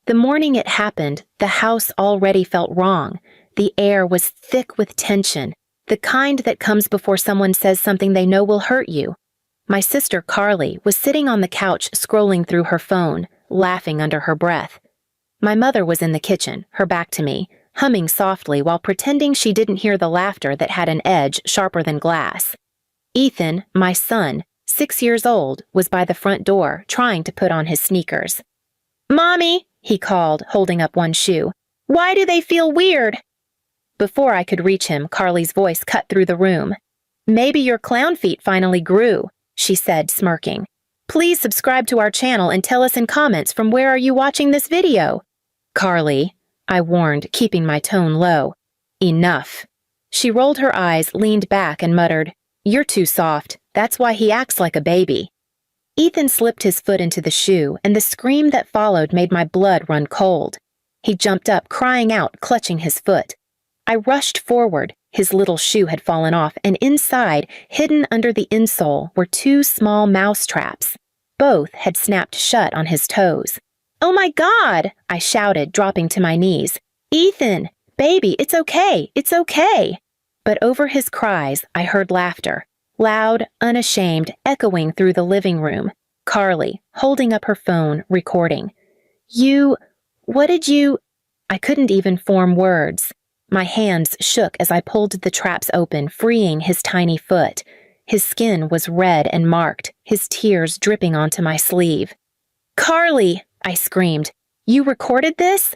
The morning it happened, the house already felt wrong. The air was thick with tension, the kind that comes before someone says something they know will hurt you. My sister Carly was sitting on the couch scrolling through her phone, laughing under her breath. My mother was in the kitchen, her back to me, humming softly while pretending she didn't hear the laughter that had an edge sharper than glass. Ethan, my son, 6 years old, was by the front door, trying to put on his sneakers. "Mommy," he called, holding up one shoe. "Why do they feel weird?" Before I could reach him, Carly's voice cut through the room. "Maybe your clown feet finally grew," she said, smirking. "Please subscribe to our channel and tell us in comments from where are you watching this video." "Carly," I warned, keeping my tone low. "Enough." She rolled her eyes, leaned back, and muttered, "You're too soft. That's why he acts like a baby." Ethan slipped his foot into the shoe, and the scream that followed made my blood run cold. He jumped up, crying out, clutching his foot. I rushed forward. His little shoe had fallen off, and inside, hidden under the insole, were 2 small mouse traps. Both had snapped shut on his toes. "Oh my God!" I shouted, dropping to my knees. "Ethan! Baby, it's okay! It's okay!" But over his cries, I heard laughter. Loud, unashamed, echoing through the living room. Carly, holding up her phone, recording. What did you... I couldn't even form words. My hands shook as I pulled the traps open, freeing his tiny foot. His skin was red and marked, his tears dripping onto my sleeve. "Carly!" I screamed. "You recorded this?"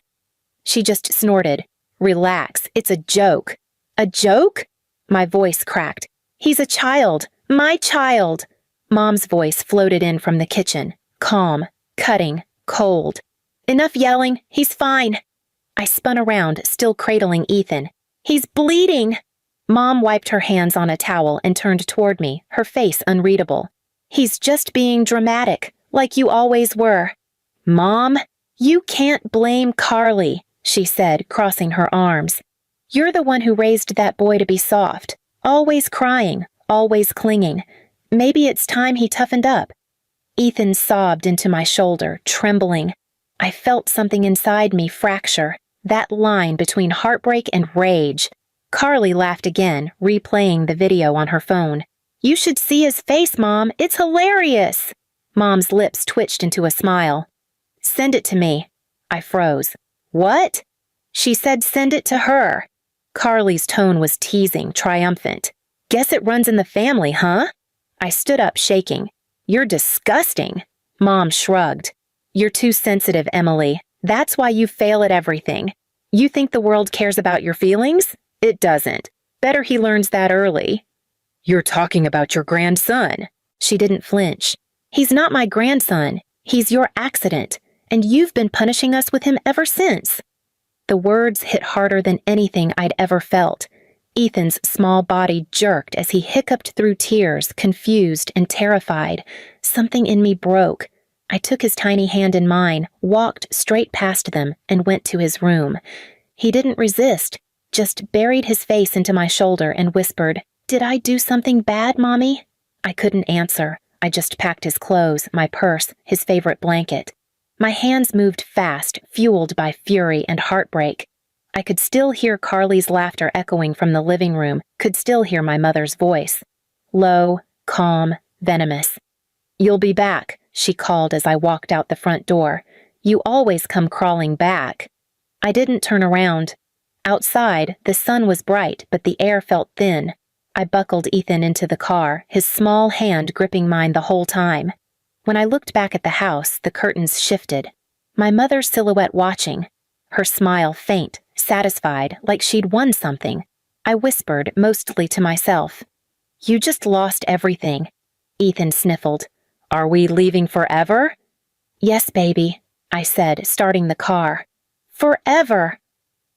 She just snorted. "Relax, it's a joke." "A joke?" My voice cracked. "He's a child. My child." Mom's voice floated in from the kitchen, calm, cutting, cold. "Enough yelling. He's fine." I spun around, still cradling Ethan. "He's bleeding." Mom wiped her hands on a towel and turned toward me, her face unreadable. "He's just being dramatic, like you always were." "Mom, you can't blame Carly," she said, crossing her arms. "You're the one who raised that boy to be soft, always crying, always clinging. Maybe it's time he toughened up." Ethan sobbed into my shoulder, trembling. I felt something inside me fracture, that line between heartbreak and rage. Carly laughed again, replaying the video on her phone. "You should see his face, Mom. It's hilarious." Mom's lips twitched into a smile. "Send it to me." I froze. "What?" She said send it to her. Carly's tone was teasing, triumphant. "Guess it runs in the family, huh?" I stood up, shaking. "You're disgusting." Mom shrugged. "You're too sensitive, Emily. That's why you fail at everything. You think the world cares about your feelings? It doesn't. Better he learns that early." "You're talking about your grandson." She didn't flinch. "He's not my grandson. He's your accident, and you've been punishing us with him ever since." The words hit harder than anything I'd ever felt. Ethan's small body jerked as he hiccuped through tears, confused and terrified. Something in me broke. I took his tiny hand in mine, walked straight past them, and went to his room. He didn't resist, just buried his face into my shoulder and whispered, "Did I do something bad, Mommy?" I couldn't answer. I just packed his clothes, my purse, his favorite blanket. My hands moved fast, fueled by fury and heartbreak. I could still hear Carly's laughter echoing from the living room, could still hear my mother's voice. Low, calm, venomous. "You'll be back," she called as I walked out the front door. "You always come crawling back." I didn't turn around. Outside, the sun was bright, but the air felt thin. I buckled Ethan into the car, his small hand gripping mine the whole time. When I looked back at the house, the curtains shifted. My mother's silhouette watching. Her smile faint, satisfied, like she'd won something. I whispered, mostly to myself. "You just lost everything." Ethan sniffled. "Are we leaving forever?" "Yes, baby," I said, starting the car. "Forever!"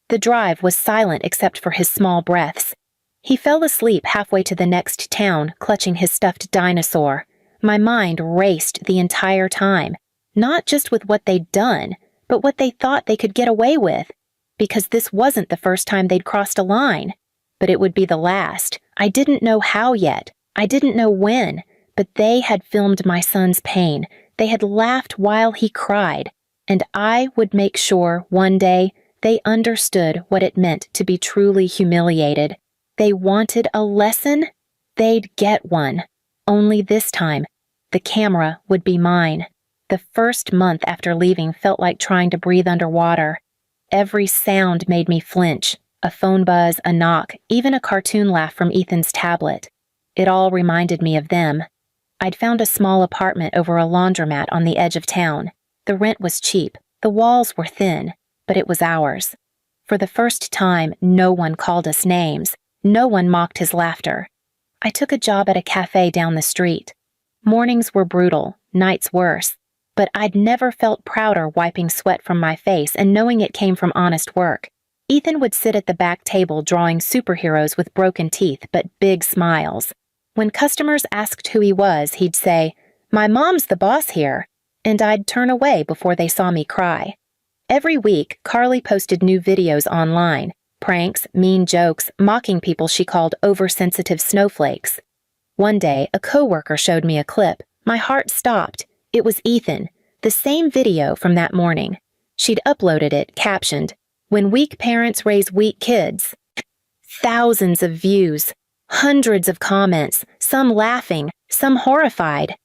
The drive was silent except for his small breaths. He fell asleep halfway to the next town, clutching his stuffed dinosaur. My mind raced the entire time, not just with what they'd done, but what they thought they could get away with. Because this wasn't the first time they'd crossed a line. But it would be the last. I didn't know how yet. I didn't know when. But they had filmed my son's pain. They had laughed while he cried. and I would make sure one day they understood what it meant to be truly humiliated. They wanted a lesson? They'd get one. Only this time, the camera would be mine. The first month after leaving felt like trying to breathe underwater. Every sound made me flinch. A phone buzz, a knock, even a cartoon laugh from Ethan's tablet. It all reminded me of them. I'd found a small apartment over a laundromat on the edge of town. The rent was cheap, the walls were thin, but it was ours. For the first time, no one called us names. No one mocked his laughter. I took a job at a cafe down the street. Mornings were brutal, nights worse, but I'd never felt prouder wiping sweat from my face and knowing it came from honest work. Ethan would sit at the back table drawing superheroes with broken teeth but big smiles. When customers asked who he was, he'd say, "My mom's the boss here," and I'd turn away before they saw me cry. Every week, Carly posted new videos online, pranks, mean jokes, mocking people she called oversensitive snowflakes. One day, a coworker showed me a clip. My heart stopped. It was Ethan, the same video from that morning. She'd uploaded it, captioned, "When weak parents raise weak kids." Thousands of views, hundreds of comments, some laughing, some horrified.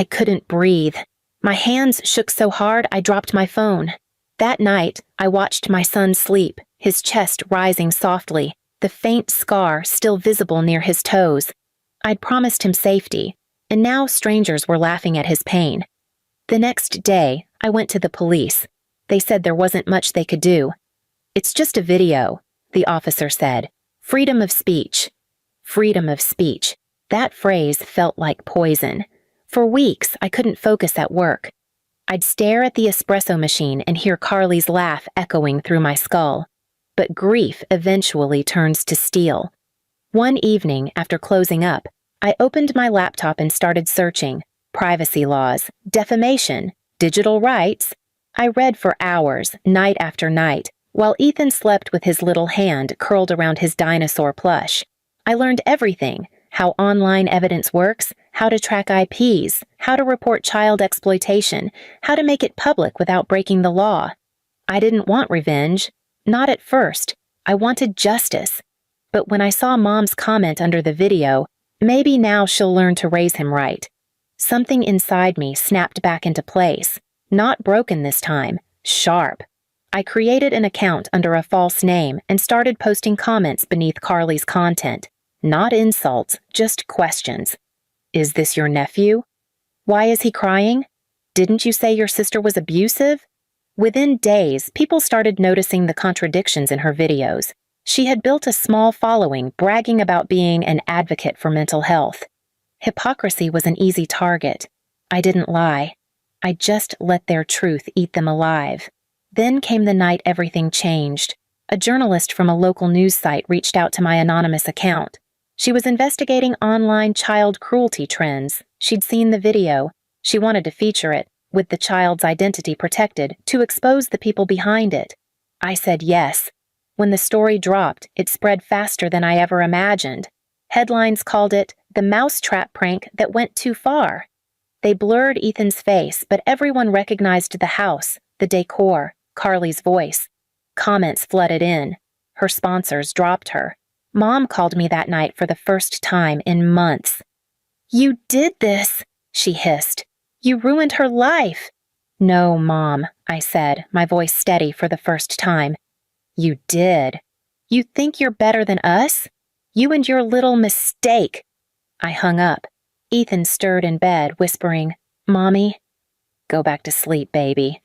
I couldn't breathe. My hands shook so hard I dropped my phone. That night, I watched my son sleep, his chest rising softly, the faint scar still visible near his toes. I'd promised him safety, and now strangers were laughing at his pain. The next day, I went to the police. They said there wasn't much they could do. "It's just a video," the officer said. "Freedom of speech." Freedom of speech. That phrase felt like poison. For weeks, I couldn't focus at work. I'd stare at the espresso machine and hear Carly's laugh echoing through my skull. But grief eventually turns to steel. One evening, after closing up, I opened my laptop and started searching. Privacy laws, defamation, digital rights. I read for hours, night after night, while Ethan slept with his little hand curled around his dinosaur plush. I learned everything: how online evidence works, how to track IPs, how to report child exploitation, how to make it public without breaking the law. I didn't want revenge. Not at first. I wanted justice. But when I saw Mom's comment under the video, maybe now she'll learn to raise him right. Something inside me snapped back into place. Not broken this time, sharp. I created an account under a false name and started posting comments beneath Carly's content. Not insults, just questions. "Is this your nephew? Why is he crying? Didn't you say your sister was abusive?" Within days, people started noticing the contradictions in her videos. She had built a small following, bragging about being an advocate for mental health. Hypocrisy was an easy target. I didn't lie. I just let their truth eat them alive. Then came the night everything changed. A journalist from a local news site reached out to my anonymous account. She was investigating online child cruelty trends. She'd seen the video. She wanted to feature it, with the child's identity protected, to expose the people behind it. I said yes. When the story dropped, it spread faster than I ever imagined. Headlines called it the mousetrap prank that went too far. They blurred Ethan's face, but everyone recognized the house, the decor, Carly's voice. Comments flooded in. Her sponsors dropped her. Mom called me that night for the first time in months. "You did this," she hissed. "You ruined her life." "No, Mom," I said, my voice steady for the first time. "You did. You think you're better than us? You and your little mistake." I hung up. Ethan stirred in bed, whispering, "Mommy, go back to sleep, baby."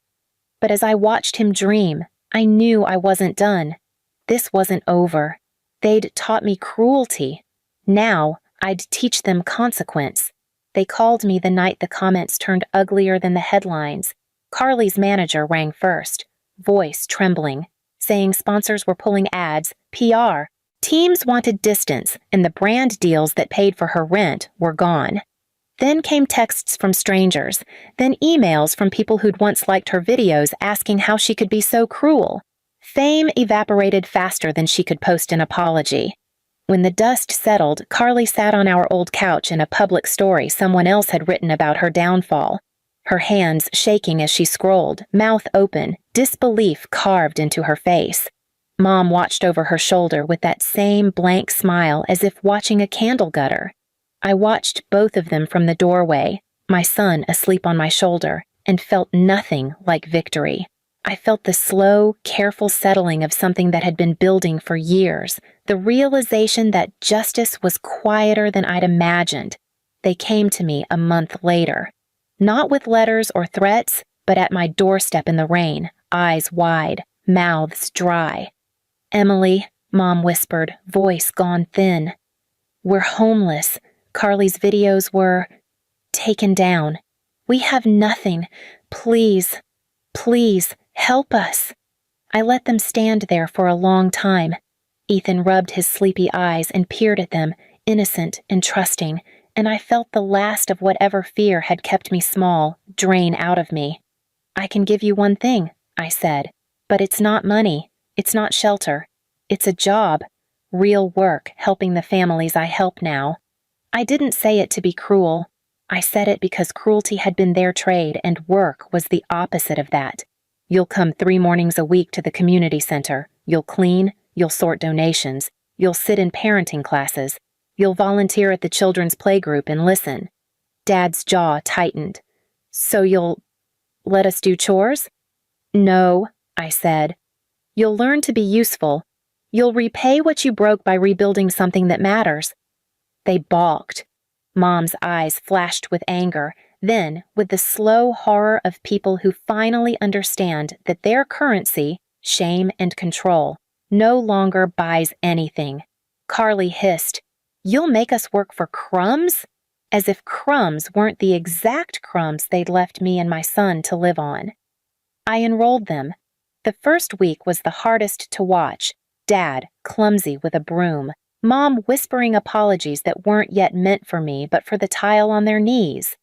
But as I watched him dream, I knew I wasn't done. This wasn't over. They'd taught me cruelty. Now, I'd teach them consequence. They called me the night the comments turned uglier than the headlines. Carly's manager rang first, voice trembling, saying sponsors were pulling ads, PR. Teams wanted distance, and the brand deals that paid for her rent were gone. Then came texts from strangers, then emails from people who'd once liked her videos asking how she could be so cruel. Fame evaporated faster than she could post an apology. When the dust settled, Carly sat on our old couch in a public story someone else had written about her downfall. her hands shaking as she scrolled, mouth open, disbelief carved into her face. Mom watched over her shoulder with that same blank smile as if watching a candle gutter. I watched both of them from the doorway, my son asleep on my shoulder, and felt nothing like victory. I felt the slow, careful settling of something that had been building for years, the realization that justice was quieter than I'd imagined. They came to me a month later. Not with letters or threats, but at my doorstep in the rain, eyes wide, mouths dry. "Emily," Mom whispered, voice gone thin. "We're homeless. Carly's videos were taken down. We have nothing. Please, please, help us." I let them stand there for a long time. Ethan rubbed his sleepy eyes and peered at them, innocent and trusting, and I felt the last of whatever fear had kept me small drain out of me. "I can give you one thing," I said, "but it's not money. It's not shelter. It's a job. Real work helping the families I help now." I didn't say it to be cruel. I said it because cruelty had been their trade and work was the opposite of that. "You'll come 3 mornings a week to the community center. You'll clean, you'll sort donations, you'll sit in parenting classes, you'll volunteer at the children's playgroup and listen." Dad's jaw tightened. "So you'll let us do chores?" "No," I said. "You'll learn to be useful. You'll repay what you broke by rebuilding something that matters." They balked. Mom's eyes flashed with anger, then with the slow horror of people who finally understand that their currency, shame and control, no longer buys anything. Carly hissed, "You'll make us work for crumbs?" As if crumbs weren't the exact crumbs they'd left me and my son to live on. I enrolled them. The first week was the hardest to watch. Dad, clumsy with a broom. Mom whispering apologies that weren't yet meant for me but for the tile on their knees.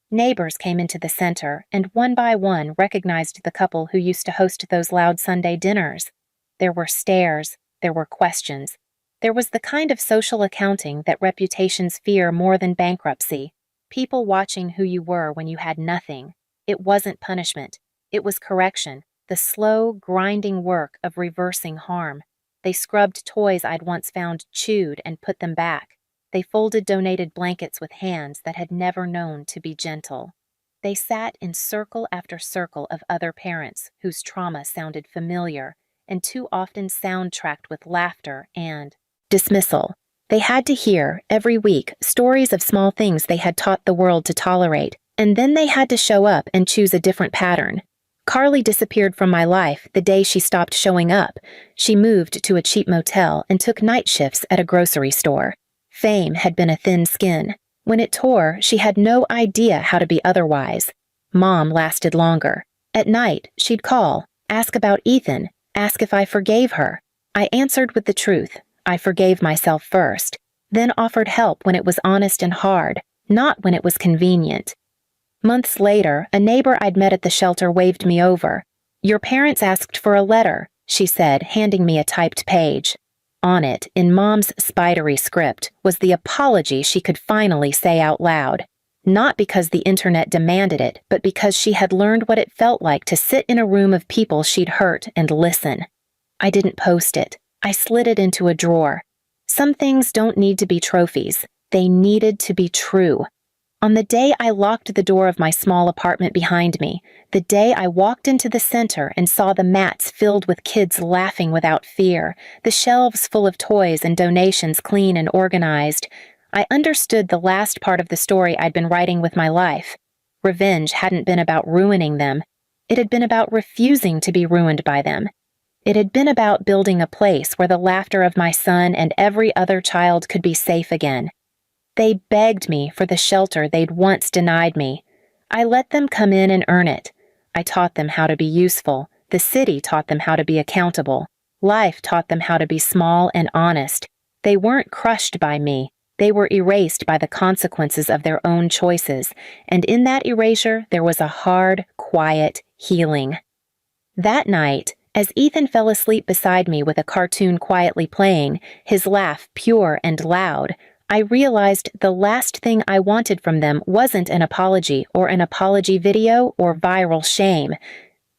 Neighbors came into the center and one by one recognized the couple who used to host those loud Sunday dinners. There were stares, there were questions. There was the kind of social accounting that reputations fear more than bankruptcy. People watching who you were when you had nothing. It wasn't punishment. It was correction, the slow, grinding work of reversing harm. They scrubbed toys I'd once found chewed and put them back. They folded donated blankets with hands that had never known to be gentle. They sat in circle after circle of other parents whose trauma sounded familiar and too often soundtracked with laughter and dismissal. They had to hear, every week, stories of small things they had taught the world to tolerate, and then they had to show up and choose a different pattern. Carly disappeared from my life the day she stopped showing up. She moved to a cheap motel and took night shifts at a grocery store. Fame had been a thin skin. When it tore, she had no idea how to be otherwise. Mom lasted longer. At night, she'd call, ask about Ethan, ask if I forgave her. I answered with the truth. I forgave myself first, then offered help when it was honest and hard, not when it was convenient. Months later, a neighbor I'd met at the shelter waved me over. "Your parents asked for a letter," she said, handing me a typed page. On it, in Mom's spidery script, was the apology she could finally say out loud. Not because the internet demanded it, but because she had learned what it felt like to sit in a room of people she'd hurt and listen. I didn't post it. I slid it into a drawer. Some things don't need to be trophies. They needed to be true. On the day I locked the door of my small apartment behind me, the day I walked into the center and saw the mats filled with kids laughing without fear, the shelves full of toys and donations clean and organized, I understood the last part of the story I'd been writing with my life. Revenge hadn't been about ruining them. It had been about refusing to be ruined by them. It had been about building a place where the laughter of my son and every other child could be safe again. They begged me for the shelter they'd once denied me. I let them come in and earn it. I taught them how to be useful. The city taught them how to be accountable. Life taught them how to be small and honest. They weren't crushed by me. They were erased by the consequences of their own choices, and in that erasure there was a hard, quiet healing. That night, as Ethan fell asleep beside me with a cartoon quietly playing, his laugh pure and loud, I realized the last thing I wanted from them wasn't an apology or an apology video or viral shame.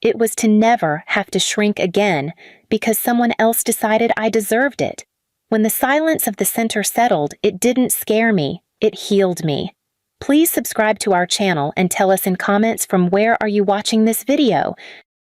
It was to never have to shrink again because someone else decided I deserved it. When the silence of the center settled, it didn't scare me, it healed me. Please subscribe to our channel and tell us in comments from where are you watching this video.